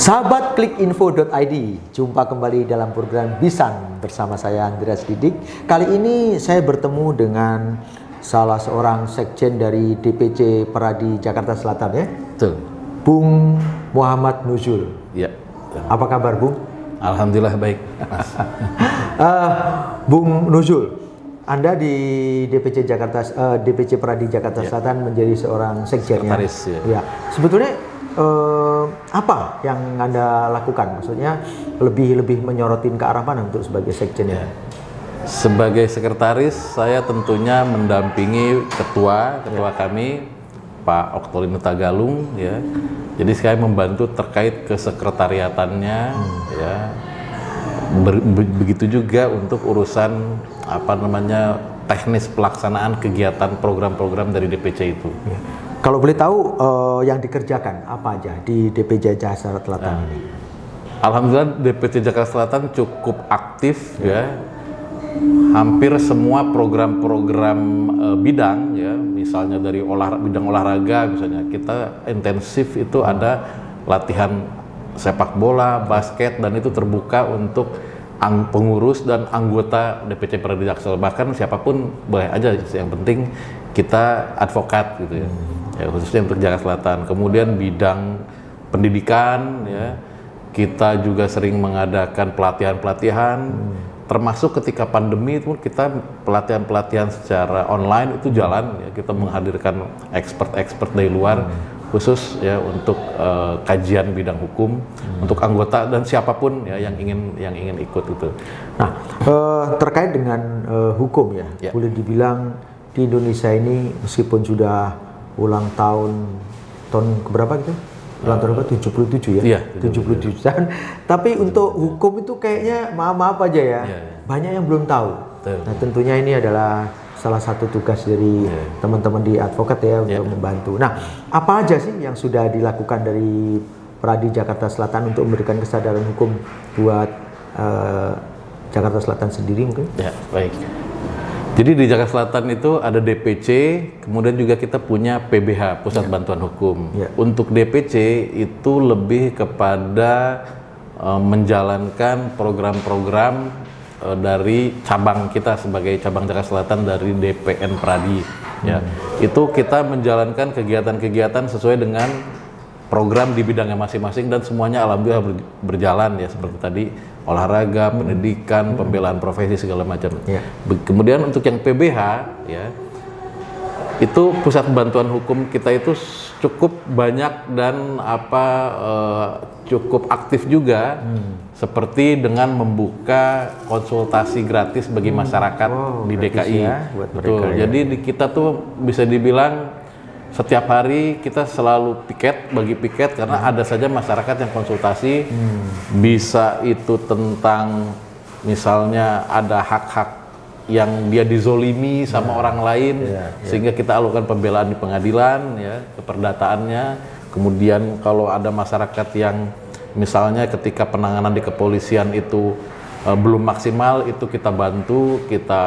Sahabat klikinfo.id, jumpa kembali dalam program Bisan bersama saya Andreas Didik. Kali ini saya bertemu dengan salah seorang sekjen dari DPC Peradi Jakarta Selatan ya. Betul. Bung Muhammad Nuzul. Ya. Apa kabar Bung? Alhamdulillah baik. Bung Nuzul, Anda di DPC Peradi Jakarta Selatan menjadi seorang sekjennya. Sekretaris, ya. Ya. Sebetulnya apa yang Anda lakukan? Maksudnya lebih mendorotin ke arah mana untuk sebagai sekjennya? Sebagai sekretaris, saya tentunya mendampingi ketua kami, Pak Oktolino Tagalung, ya. Jadi saya membantu terkait kesekretariatannya, ya. Begitu juga untuk urusan teknis pelaksanaan kegiatan program-program dari DPC itu. Ya. Kalau boleh tahu yang dikerjakan apa aja di DPC Jakarta Selatan ini? Alhamdulillah DPC Jakarta Selatan cukup aktif, ya. Hampir semua program-program bidang, ya, misalnya dari bidang olahraga, misalnya kita intensif itu ada latihan sepak bola, basket, dan itu terbuka untuk pengurus dan anggota DPC Peradi Jakarta. Bahkan siapapun boleh aja, yang penting kita advokat gitu ya. Ya, khususnya untuk Jakarta Selatan. Kemudian bidang pendidikan, ya, kita juga sering mengadakan pelatihan-pelatihan, termasuk ketika pandemi itu kita pelatihan-pelatihan secara online itu jalan, ya, kita menghadirkan expert dari luar khusus ya untuk kajian bidang hukum untuk anggota dan siapapun ya yang ingin ikut itu. Nah, terkait dengan hukum ya, boleh dibilang di Indonesia ini meskipun sudah ulang tahun keberapa gitu? Ulang tahun berapa? 77 ya? Iya, 77 tahun. Tapi untuk hukum itu kayaknya maaf aja ya. Banyak yang belum tahu. Nah, tentunya ini adalah salah satu tugas dari teman-teman di advokat ya untuk membantu. Nah, apa aja sih yang sudah dilakukan dari Peradi Jakarta Selatan untuk memberikan kesadaran hukum buat Jakarta Selatan sendiri mungkin? Ya, baik. Jadi di Jakarta Selatan itu ada DPC, kemudian juga kita punya PBH, Pusat Bantuan Hukum. Untuk DPC itu lebih kepada menjalankan program-program dari cabang kita sebagai cabang Jakarta Selatan dari DPN Peradi. Ya, itu kita menjalankan kegiatan-kegiatan sesuai dengan program di bidangnya masing-masing dan semuanya alhamdulillah berjalan ya, seperti tadi olahraga, pendidikan, pembelaan profesi segala macam. Kemudian untuk yang PBH ya, itu pusat bantuan hukum kita itu cukup banyak dan cukup aktif juga, seperti dengan membuka konsultasi gratis bagi masyarakat di DKI. Ya, buat betul. Mereka, jadi kita tuh bisa dibilang setiap hari kita selalu bagi piket karena ada saja masyarakat yang konsultasi, bisa itu tentang misalnya ada hak-hak yang dia dizolimi sama orang lain, sehingga kita alukan pembelaan di pengadilan, ya, keperdataannya. Kemudian kalau ada masyarakat yang misalnya ketika penanganan di kepolisian itu belum maksimal, itu kita bantu, kita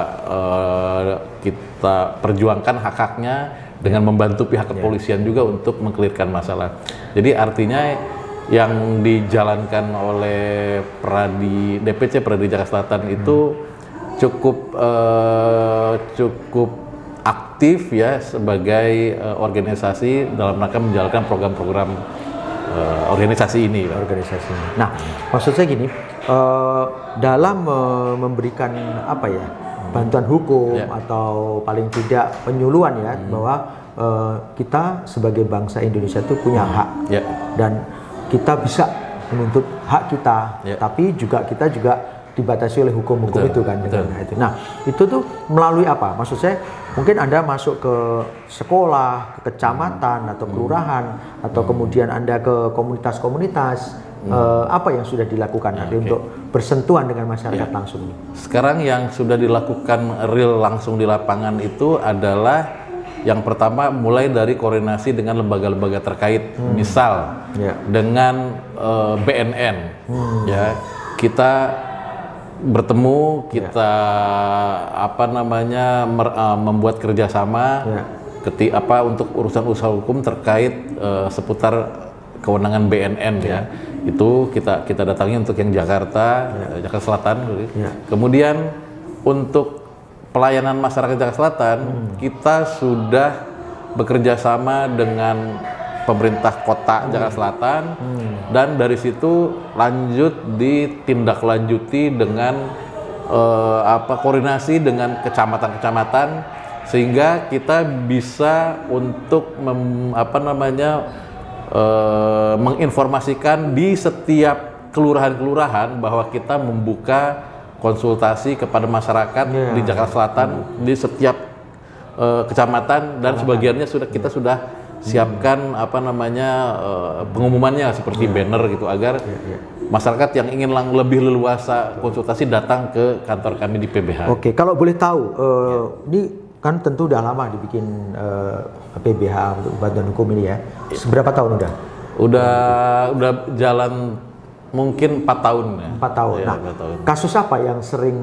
perjuangkan hak-haknya dengan membantu pihak kepolisian juga untuk mengkelirkan masalah. Jadi artinya yang dijalankan oleh DPC Peradi Jakarta Selatan itu cukup aktif ya sebagai organisasi dalam rangka menjalankan program-program organisasi ini. Nah, maksud saya gini, dalam memberikan bantuan hukum atau paling tidak penyuluhan ya, bahwa kita sebagai bangsa Indonesia itu punya hak dan kita bisa menuntut hak kita, tapi kita juga dibatasi oleh hukum itu kan. Nah, itu tuh melalui apa? Maksud saya mungkin Anda masuk ke sekolah, ke kecamatan atau kelurahan, atau kemudian Anda ke komunitas-komunitas. Apa yang sudah dilakukan untuk bersentuhan dengan masyarakat langsung? Sekarang yang sudah dilakukan real langsung di lapangan itu adalah yang pertama mulai dari koordinasi dengan lembaga-lembaga terkait, misal dengan BNN, ya, kita bertemu, kita membuat kerjasama untuk urusan usaha hukum terkait seputar kewenangan BNN ya. Itu kita datangi untuk yang Jakarta, Jakarta Selatan. Kemudian untuk pelayanan masyarakat Jakarta Selatan, kita sudah bekerja sama dengan pemerintah kota Jakarta Selatan, dan dari situ lanjut ditindaklanjuti dengan koordinasi dengan kecamatan-kecamatan, sehingga kita bisa untuk menginformasikan di setiap kelurahan-kelurahan bahwa kita membuka konsultasi kepada masyarakat di Jakarta Selatan di setiap kecamatan, dan sebagiannya kita sudah siapkan pengumumannya seperti banner gitu, agar masyarakat yang ingin lebih leluasa konsultasi datang ke kantor kami di PBH. Oke, kalau boleh tahu, ini kan tentu udah lama dibikin PBH untuk bantuan hukum ini ya. Seberapa tahun udah? Udah jalan mungkin 4 tahun ya. 4 tahun. Ya, nah, 4 tahun. Kasus apa yang sering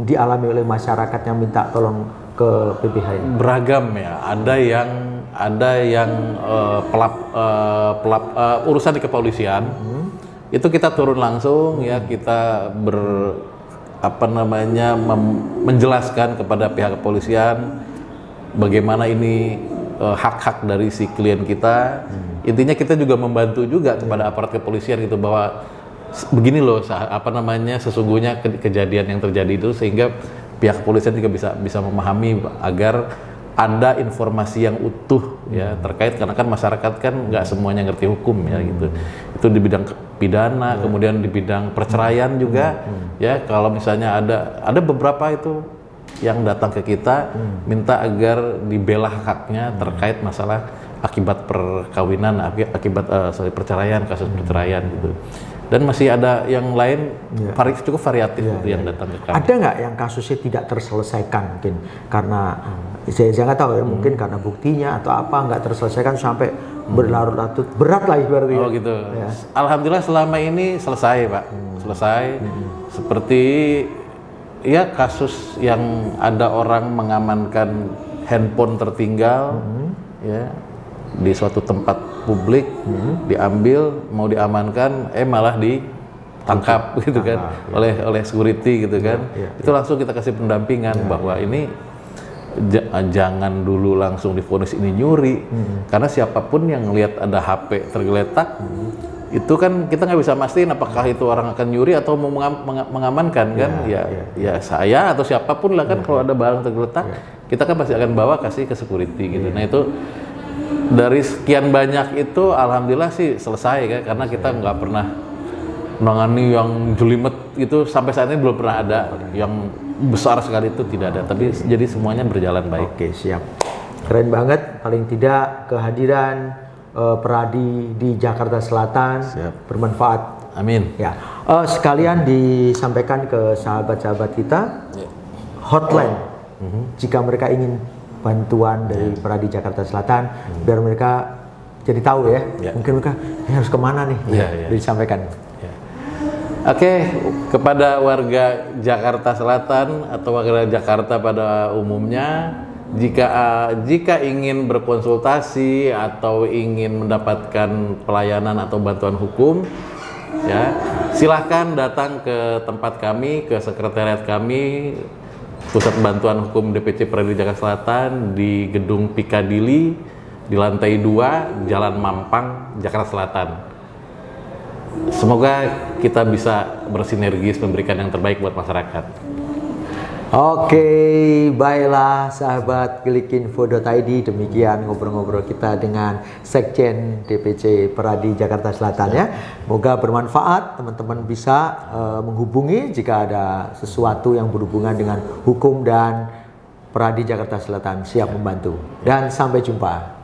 dialami oleh masyarakat yang minta tolong ke PBH ini? Beragam ya. Ada yang urusan di kepolisian. Itu kita turun langsung ya, kita menjelaskan kepada pihak kepolisian bagaimana ini hak-hak dari si klien kita. Intinya kita juga membantu juga kepada aparat kepolisian gitu, bahwa begini loh sesungguhnya kejadian yang terjadi itu, sehingga pihak kepolisian juga bisa memahami agar ada informasi yang utuh ya terkait, karena kan masyarakat kan nggak semuanya ngerti hukum ya gitu. Itu di bidang pidana, kemudian di bidang perceraian juga ya. Kalau misalnya ada beberapa itu yang datang ke kita minta agar dibela haknya terkait masalah akibat perkawinan, akibat perceraian, kasus perceraian gitu. Dan masih ada yang lain cukup variatif yang datang ke kami. Ada nggak yang kasusnya tidak terselesaikan mungkin karena saya nggak tahu ya, mungkin karena buktinya atau apa nggak terselesaikan sampai berlarut-larut, berat lah ibaratnya. Oh gitu. Ya. Alhamdulillah selama ini selesai Pak, selesai. Seperti ya kasus yang ada orang mengamankan handphone tertinggal ya di suatu tempat publik, diambil, mau diamankan, malah ditangkap gitu kan, oleh security gitu kan. Itu langsung kita kasih pendampingan bahwa ini jangan dulu langsung divonis ini nyuri, karena siapapun yang lihat ada HP tergeletak, itu kan kita nggak bisa mastiin apakah itu orang akan nyuri atau mau mengamankan kan. Ya saya atau siapapun lah kan, kalau ada barang tergeletak, kita kan pasti akan bawa kasih ke security gitu. Nah itu dari sekian banyak itu alhamdulillah sih selesai kan, karena kita nggak pernah menangani yang jelimet itu, sampai saat ini belum pernah ada yang besar sekali, itu tidak ada, tapi jadi semuanya berjalan baik. Oke, siap, keren banget. Paling tidak kehadiran Peradi di Jakarta Selatan bermanfaat. Amin. Ya, sekalian disampaikan ke sahabat-sahabat kita hotline jika mereka ingin bantuan dari Peradi Jakarta Selatan, biar mereka jadi tahu ya, mungkin mereka harus kemana nih, disampaikan. Oke, kepada warga Jakarta Selatan atau warga Jakarta pada umumnya, jika ingin berkonsultasi atau ingin mendapatkan pelayanan atau bantuan hukum, ya silahkan datang ke tempat kami, ke sekretariat kami, Pusat Bantuan Hukum DPC Peradi Jakarta Selatan di Gedung Pikadili di lantai 2 Jalan Mampang, Jakarta Selatan. Semoga kita bisa bersinergis memberikan yang terbaik buat masyarakat. Oke, baiklah sahabat klikinfo.id, demikian ngobrol-ngobrol kita dengan Sekjen DPC Peradi Jakarta Selatan ya. Semoga bermanfaat, teman-teman bisa menghubungi jika ada sesuatu yang berhubungan dengan hukum, dan Peradi Jakarta Selatan siap membantu. Dan sampai jumpa.